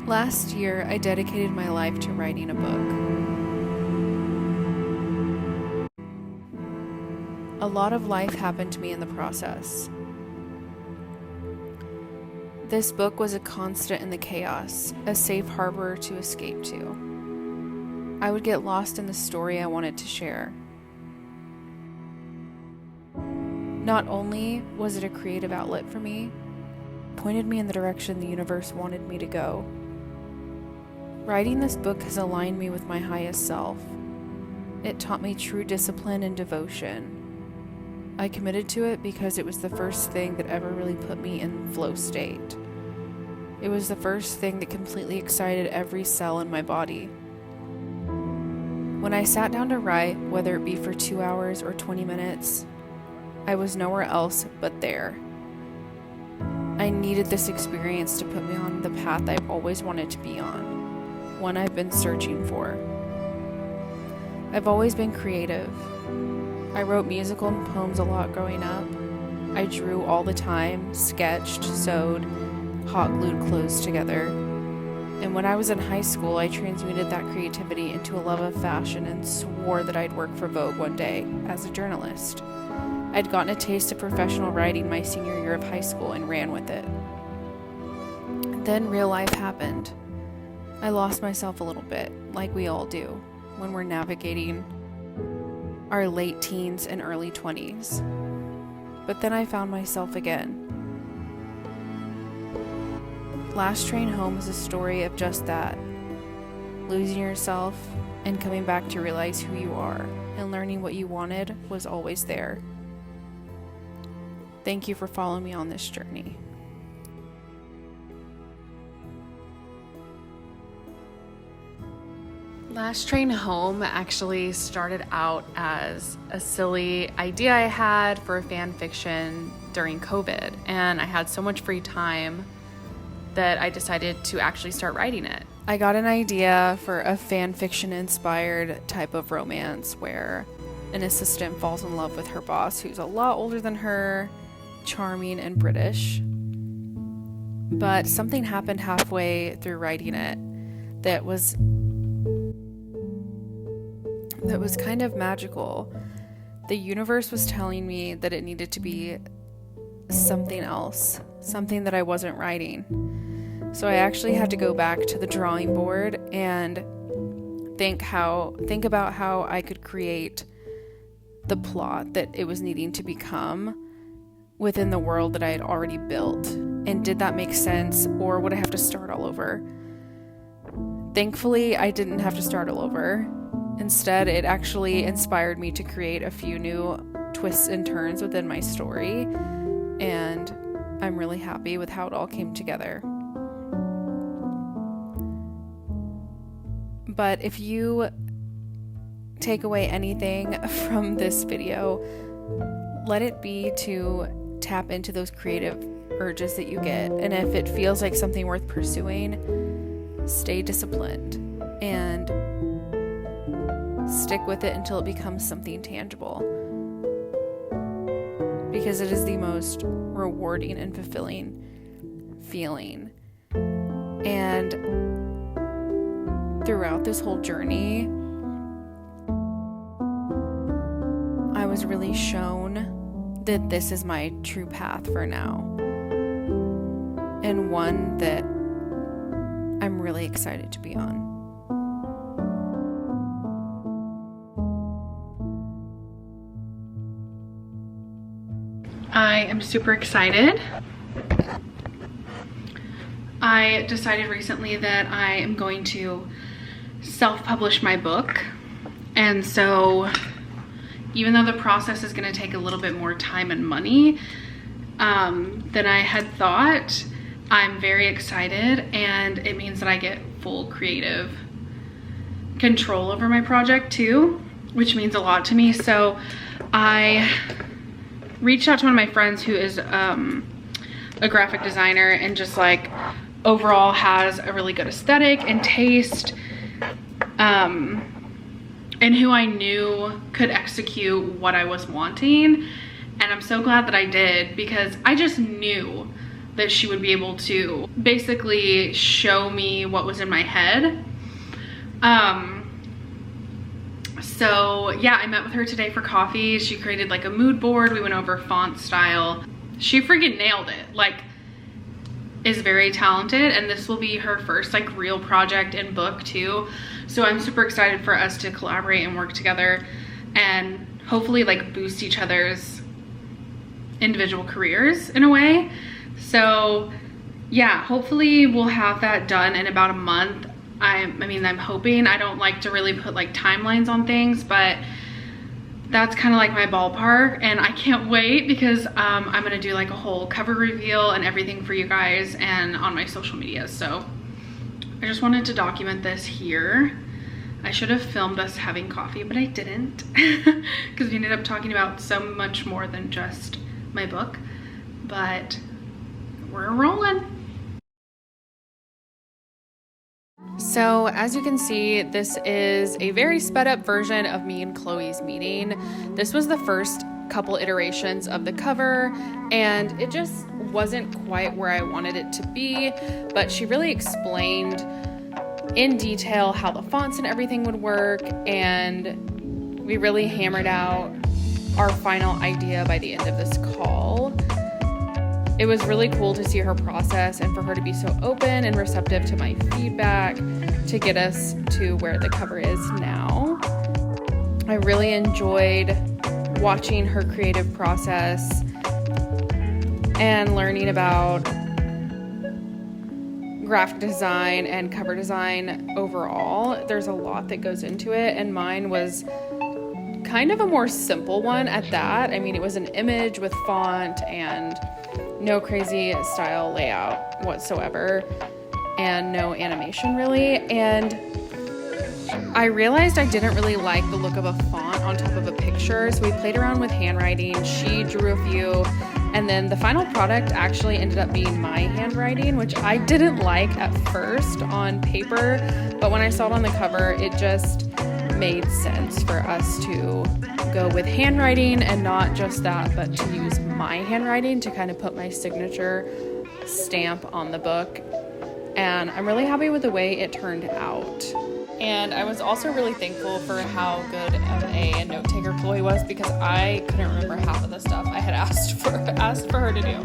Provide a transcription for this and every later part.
Last year, I dedicated my life to writing a book. A lot of life happened to me in the process. This book was a constant in the chaos, a safe harbor to escape to. I would get lost in the story I wanted to share. Not only was it a creative outlet for me, it pointed me in the direction the universe wanted me to go. Writing this book has aligned me with my highest self. It taught me true discipline and devotion. I committed to it because it was the first thing that ever really put me in flow state. It was the first thing that completely excited every cell in my body. When I sat down to write, whether it be for 2 hours or 20 minutes, I was nowhere else but there. I needed this experience to put me on the path I've always wanted to be on. One I've been searching for. I've always been creative. I wrote musical poems a lot growing up. I drew all the time, sketched, sewed, hot glued clothes together. And when I was in high school, I transmuted that creativity into a love of fashion and swore that I'd work for Vogue one day as a journalist. I'd gotten a taste of professional writing my senior year of high school and ran with it. Then real life happened. I lost myself a little bit, like we all do, when we're navigating our late teens and early 20s. But then I found myself again. Last Train Home is a story of just that. Losing yourself and coming back to realize who you are and learning what you wanted was always there. Thank you for following me on this journey. Last Train Home actually started out as a silly idea I had for a fan fiction during COVID, and I had so much free time that I decided to actually start writing it. I got an idea for a fan fiction inspired type of romance where an assistant falls in love with her boss, who's a lot older than her, charming and British. But something happened halfway through writing it that was kind of magical. The universe was telling me that it needed to be something else, something that I wasn't writing. So I actually had to go back to the drawing board and think about how I could create the plot that it was needing to become within the world that I had already built. And did that make sense, or would I have to start all over? Thankfully, I didn't have to start all over. Instead, it actually inspired me to create a few new twists and turns within my story, and I'm really happy with how it all came together. But if you take away anything from this video, let it be to tap into those creative urges that you get, and if it feels like something worth pursuing, stay disciplined and stick with it until it becomes something tangible, because it is the most rewarding and fulfilling feeling. And throughout this whole journey, I was really shown that this is my true path for now, and one that I'm really excited to be on. I am super excited. I decided recently that I am going to self-publish my book, and so even though the process is going to take a little bit more time and money than I had thought, I'm very excited, and it means that I get full creative control over my project too, which means a lot to me. So I reached out to one of my friends who is a graphic designer and just like overall has a really good aesthetic and taste, and who I knew could execute what I was wanting. And I'm so glad that I did, because I just knew that she would be able to basically show me what was in my head. So yeah, I met with her today for coffee. She created like a mood board. We went over font style. She freaking nailed it. Like, is very talented, and this will be her first like real project and book too. So I'm super excited for us to collaborate and work together and hopefully like boost each other's individual careers in a way. So yeah, hopefully we'll have that done in about a month. I mean, I'm hoping. I don't like to really put like timelines on things, but that's kind of like my ballpark, and I can't wait because I'm gonna do like a whole cover reveal and everything for you guys and on my social media. So I just wanted to document this here. I should have filmed us having coffee, but I didn't because we ended up talking about so much more than just my book, but we're rolling. So as you can see, this is a very sped up version of me and Chloe's meeting. This was the first couple iterations of the cover, and it just wasn't quite where I wanted it to be, but she really explained in detail how the fonts and everything would work, and we really hammered out our final idea by the end of this call. It was really cool to see her process and for her to be so open and receptive to my feedback to get us to where the cover is now. I really enjoyed watching her creative process and learning about graphic design and cover design overall. There's a lot that goes into it, and mine was kind of a more simple one at that. I mean, it was an image with font and no crazy style layout whatsoever and no animation really. And I realized I didn't really like the look of a font on top of a picture, so we played around with handwriting. She drew a few, and then the final product actually ended up being my handwriting, which I didn't like at first on paper, but when I saw it on the cover, it just made sense for us to go with handwriting, and not just that, but to use my handwriting to kind of put my signature stamp on the book. And I'm really happy with the way it turned out. And I was also really thankful for how good of a note taker Chloe was, because I couldn't remember half of the stuff I had asked for her to do.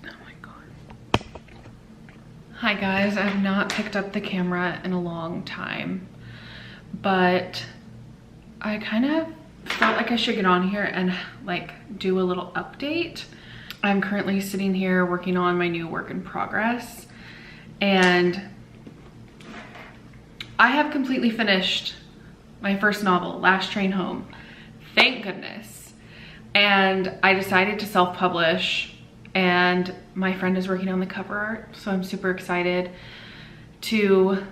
Oh my god. Hi guys, I've not picked up the camera in a long time, but I kind of felt like I should get on here and like do a little update. I'm currently sitting here working on my new work in progress, and I have completely finished my first novel, Last Train Home. Thank goodness. And I decided to self-publish, and my friend is working on the cover art, so I'm super excited to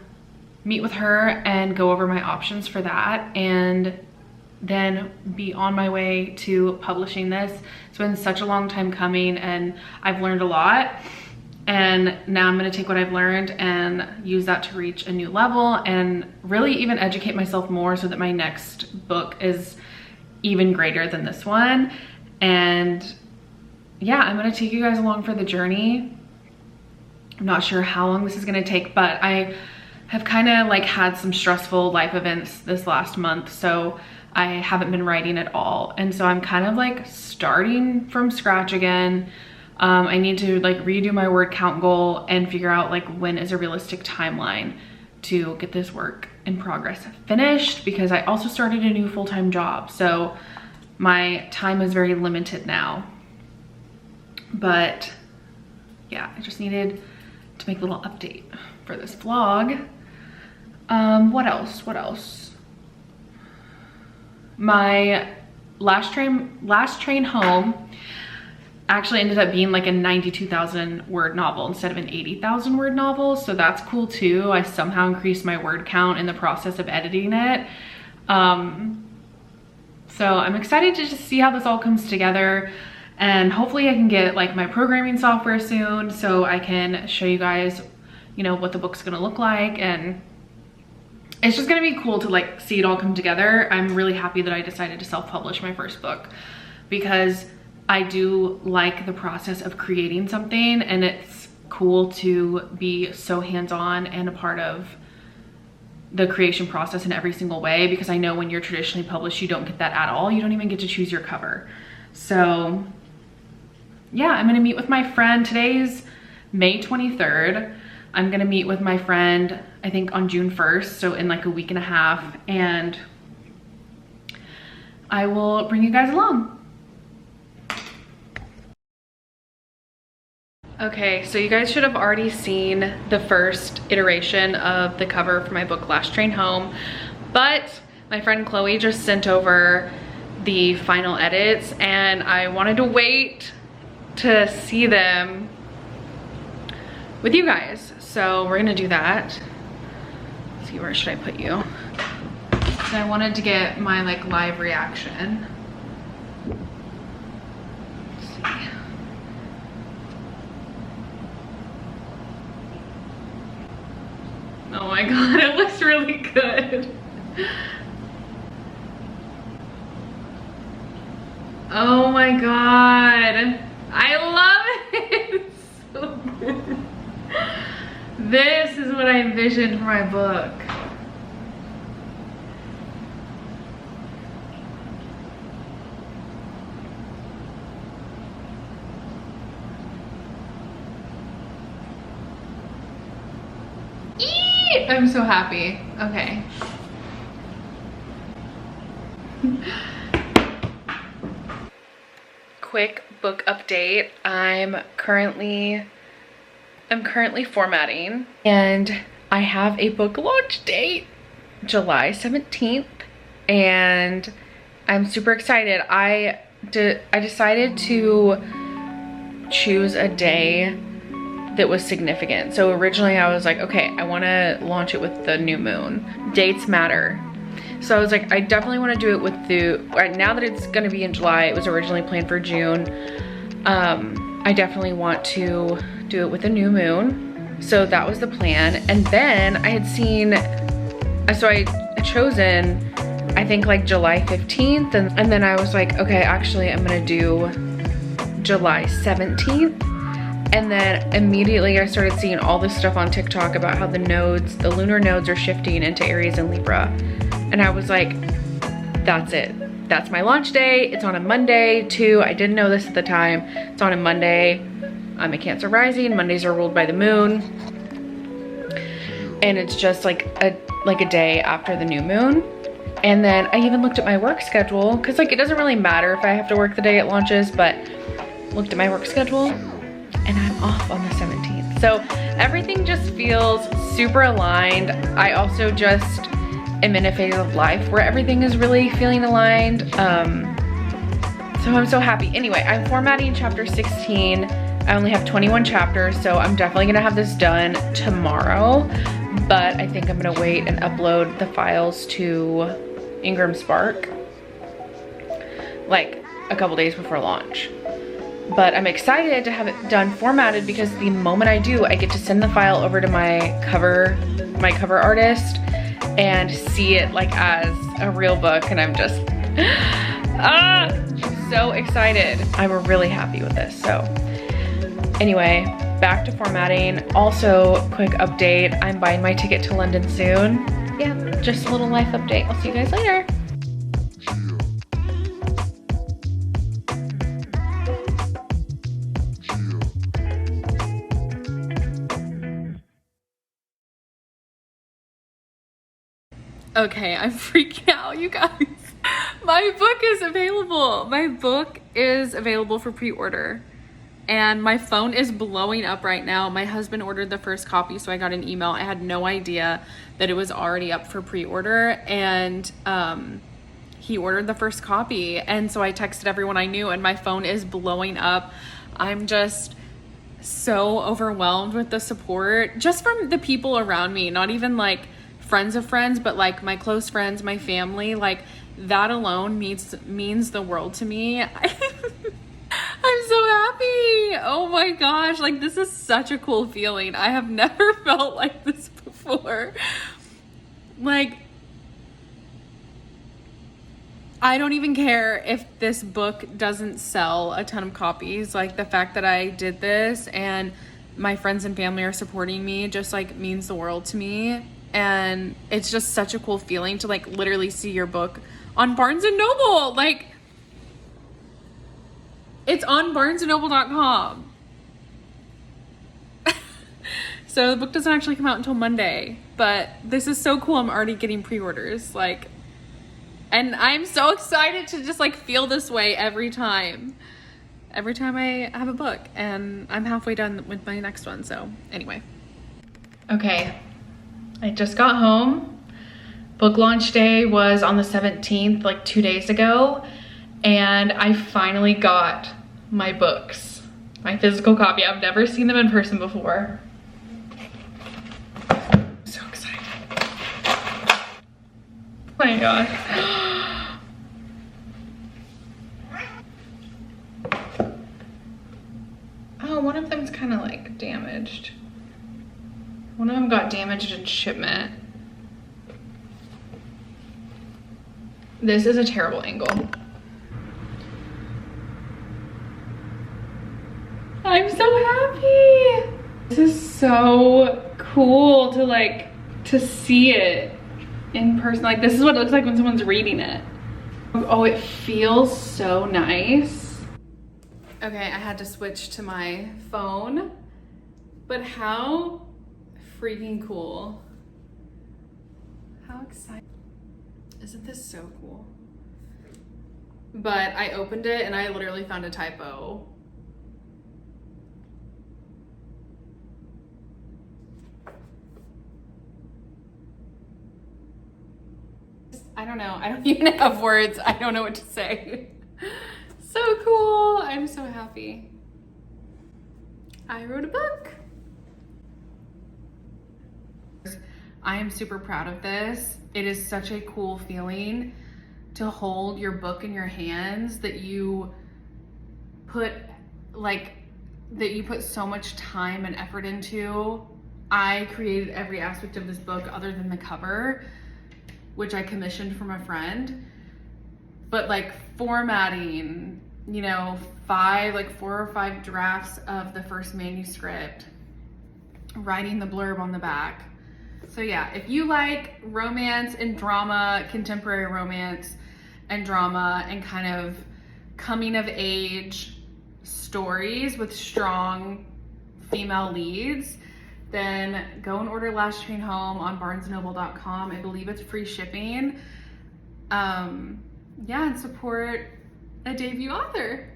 meet with her and go over my options for that, and then be on my way to publishing this. It's been such a long time coming, and I've learned a lot, and now I'm gonna take what I've learned and use that to reach a new level and really even educate myself more so that my next book is even greater than this one. And yeah, I'm gonna take you guys along for the journey. I'm not sure how long this is gonna take, but I have kind of like had some stressful life events this last month, so I haven't been writing at all. And so I'm kind of like starting from scratch again. I need to like redo my word count goal and figure out like when is a realistic timeline to get this work in progress finished, because I also started a new full-time job. So my time is very limited now. But yeah, I just needed to make a little update for this vlog. What else? My last train home actually ended up being like a 92,000 word novel instead of an 80,000 word novel. So that's cool too. I somehow increased my word count in the process of editing it. So I'm excited to just see how this all comes together, and hopefully I can get like my programming software soon so I can show you guys, you know, what the book's gonna look like. And it's just gonna be cool to like see it all come together. I'm really happy that I decided to self-publish my first book, because I do like the process of creating something, and it's cool to be so hands-on and a part of the creation process in every single way, because I know when you're traditionally published, you don't get that at all. You don't even get to choose your cover. So yeah, I'm gonna meet with my friend. Today's May 23rd. I'm gonna meet with my friend, I think on June 1st, so in like a week and a half, and I will bring you guys along. Okay, so you guys should have already seen the first iteration of the cover for my book, Last Train Home, but my friend Chloe just sent over the final edits, and I wanted to wait to see them with you guys. So we're gonna do that. Let's see, where should I put you? So I wanted to get my like live reaction. Let's see. Oh my god, it looks really good. Oh my god, I love it. So good. This is what I envisioned for my book. I'm so happy. Okay. Quick book update. I'm currently formatting, and I have a book launch date, July 17th, and I'm super excited. I decided to choose a day that was significant. So originally I was like, okay, I want to launch it with the new moon. Dates matter. So I was like, I definitely want to do it with now that it's going to be in July, it was originally planned for June. I definitely want to do it with the new moon. So that was the plan. And then I had seen, so I had chosen, I think like July 15th. And then I was like, okay, actually I'm going to do July 17th. And then immediately I started seeing all this stuff on TikTok about how the lunar nodes are shifting into Aries and Libra. And I was like, that's it. That's my launch day. It's on a Monday too. I didn't know this at the time. It's on a Monday. I'm a Cancer rising. Mondays are ruled by the moon. And it's just like a day after the new moon. And then I even looked at my work schedule, because like it doesn't really matter if I have to work the day it launches, but looked at my work schedule, and I'm off on the 17th. So everything just feels super aligned. I also just am in a phase of life where everything is really feeling aligned. So I'm so happy. Anyway, I'm formatting chapter 16. I only have 21 chapters, so I'm definitely gonna have this done tomorrow, but I think I'm gonna wait and upload the files to Ingram Spark like a couple days before launch. But I'm excited to have it done formatted, because the moment I do, I get to send the file over to my cover artist and see it like as a real book, and I'm just so excited. I'm really happy with this. So anyway, back to formatting. Also, quick update, I'm buying my ticket to London soon. Yeah, just a little life update. I'll see you guys later. Okay, I'm freaking out, you guys. My book is available. My book is available for pre-order, and my phone is blowing up right now. My husband ordered the first copy, so I got an email. I had no idea that it was already up for pre-order, and he ordered the first copy, and so I texted everyone I knew, and my phone is blowing up. I'm just so overwhelmed with the support, just from the people around me, not even like friends of friends, but like my close friends, my family. Like that alone means the world to me. I'm so happy. Oh my gosh, like this is such a cool feeling. I have never felt like this before. Like I don't even care if this book doesn't sell a ton of copies. Like, the fact that I did this and my friends and family are supporting me just like means the world to me. And it's just such a cool feeling to like literally see your book on Barnes and Noble. Like, it's on barnesandnoble.com. So the book doesn't actually come out until Monday, but this is so cool. I'm already getting pre-orders, like, and I'm so excited to just like feel this way every time I have a book, and I'm halfway done with my next one. So anyway. Okay, I just got home. Book launch day was on the 17th, like 2 days ago, and I finally got my books, my physical copy. I've never seen them in person before. So excited. Oh my gosh. Oh, one of them's kind of like damaged. One of them got damaged in shipment. This is a terrible angle. I'm so happy. This is so cool to like, to see it in person. Like, this is what it looks like when someone's reading it. Oh, it feels so nice. Okay, I had to switch to my phone, but how freaking cool. How exciting. Isn't this so cool? But I opened it and I literally found a typo. I don't know. I don't even have words. I don't know what to say. So cool. I'm so happy. I wrote a book. I am super proud of this. It is such a cool feeling to hold your book in your hands that you put so much time and effort into. I created every aspect of this book other than the cover, which I commissioned from a friend. But like formatting, you know, 4 or 5 drafts of the first manuscript, writing the blurb on the back. So yeah, if you like romance and drama, contemporary romance and drama, and kind of coming of age stories with strong female leads, then go and order Last Train Home on barnesandnoble.com. I believe it's free shipping. Yeah, and support a debut author.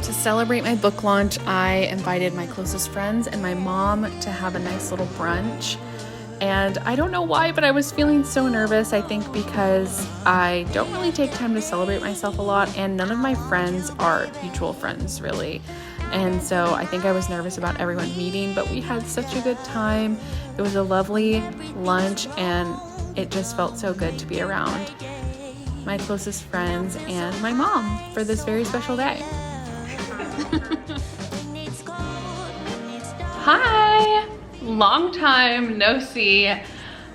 To celebrate my book launch, I invited my closest friends and my mom to have a nice little brunch. And I don't know why, but I was feeling so nervous. I think because I don't really take time to celebrate myself a lot, and none of my friends are mutual friends, really. And so I think I was nervous about everyone meeting, but we had such a good time. It was a lovely lunch, and it just felt so good to be around my closest friends and my mom for this very special day. Hi! Long time no see.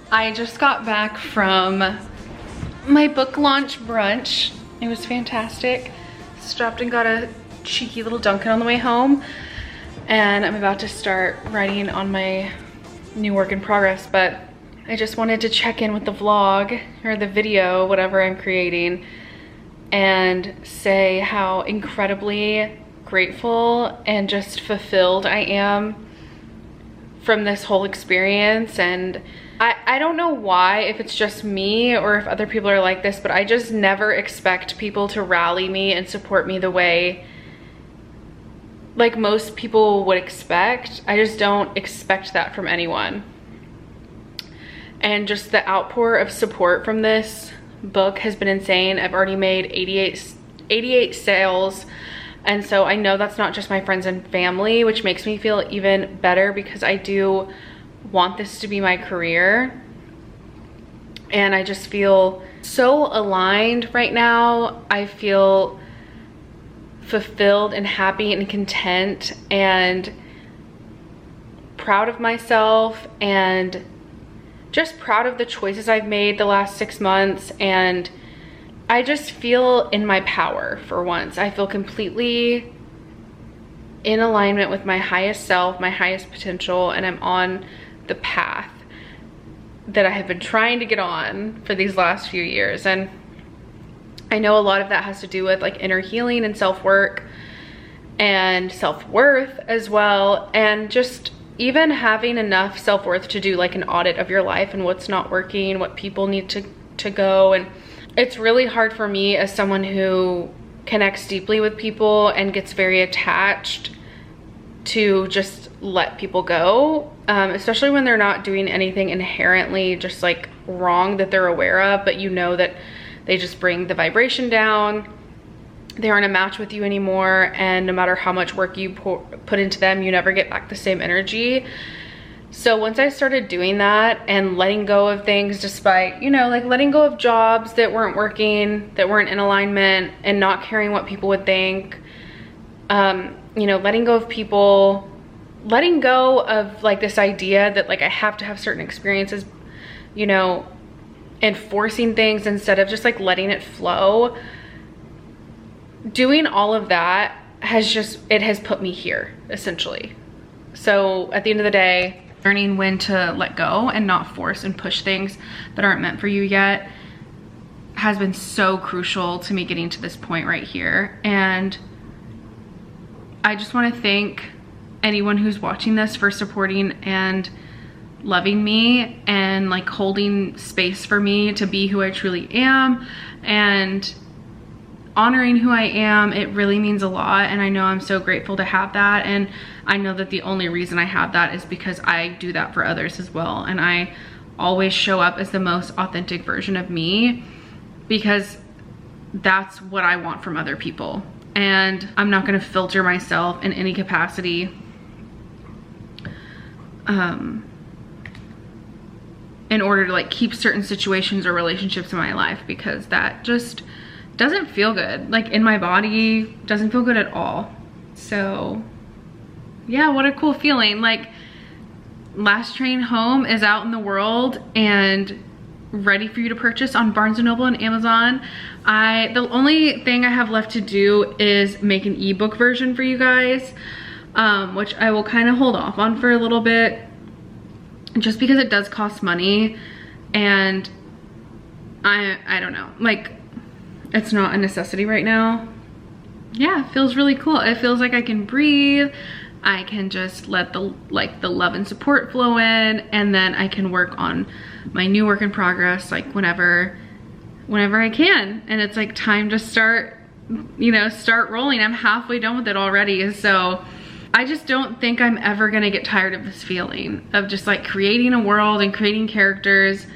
I just got back from my book launch brunch. It was fantastic. Stopped and got a cheeky little Dunkin' on the way home, and I'm about to start writing on my new work in progress, but I just wanted to check in with the vlog or the video, whatever I'm creating, and say how incredibly grateful and just fulfilled I am from this whole experience. And I don't know why, if it's just me or if other people are like this, but I just never expect people to rally me and support me the way like most people would expect. I just don't expect that from anyone. And just the outpour of support from this book has been insane. I've already made 88 sales. And so I know that's not just my friends and family, which makes me feel even better because I do want this to be my career. And I just feel so aligned right now. I feel fulfilled and happy and content and proud of myself and just proud of the choices I've made the last 6 months, and I just feel in my power for once. I feel completely in alignment with my highest self, my highest potential, and I'm on the path that I have been trying to get on for these last few years. And I know a lot of that has to do with like inner healing and self-work and self-worth as well, and just even having enough self-worth to do like an audit of your life and what's not working, what people need to go. And it's really hard for me as someone who connects deeply with people and gets very attached to just let people go, especially when they're not doing anything inherently just like wrong that they're aware of, but you know that they just bring the vibration down, they aren't a match with you anymore, and no matter how much work you put into them, you never get back the same energy. So once I started doing that and letting go of things, despite, you know, like letting go of jobs that weren't working, that weren't in alignment, and not caring what people would think, you know, letting go of people, letting go of like this idea that like I have to have certain experiences, you know, and forcing things instead of just like letting it flow. Doing all of that it has put me here, essentially. So at the end of the day, learning when to let go and not force and push things that aren't meant for you yet has been so crucial to me getting to this point right here. And I just want to thank anyone who's watching this for supporting and loving me and like holding space for me to be who I truly am and honoring who I am. It really means a lot, and I know I'm so grateful to have that, and I know that the only reason I have that is because I do that for others as well, and I always show up as the most authentic version of me because that's what I want from other people. And I'm not going to filter myself in any capacity in order to like keep certain situations or relationships in my life, because that just doesn't feel good. Like in my body, doesn't feel good at all. So yeah, what a cool feeling. Like Last Train Home is out in the world and ready for you to purchase on Barnes & Noble and Amazon. The only thing I have left to do is make an ebook version for you guys, which I will kind of hold off on for a little bit just because it does cost money, and I don't know, like it's not a necessity right now. Yeah, it feels really cool. It feels like I can breathe. I can just let the love and support flow in, and then I can work on my new work in progress like whenever I can. And it's like time to start, you know, start rolling. I'm halfway done with it already. So I just don't think I'm ever gonna get tired of this feeling of just like creating a world and creating characters.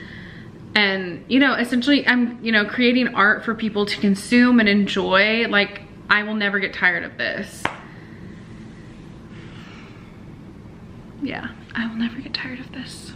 And, you know, essentially I'm, you know, creating art for people to consume and enjoy. Like, I will never get tired of this. Yeah, I will never get tired of this.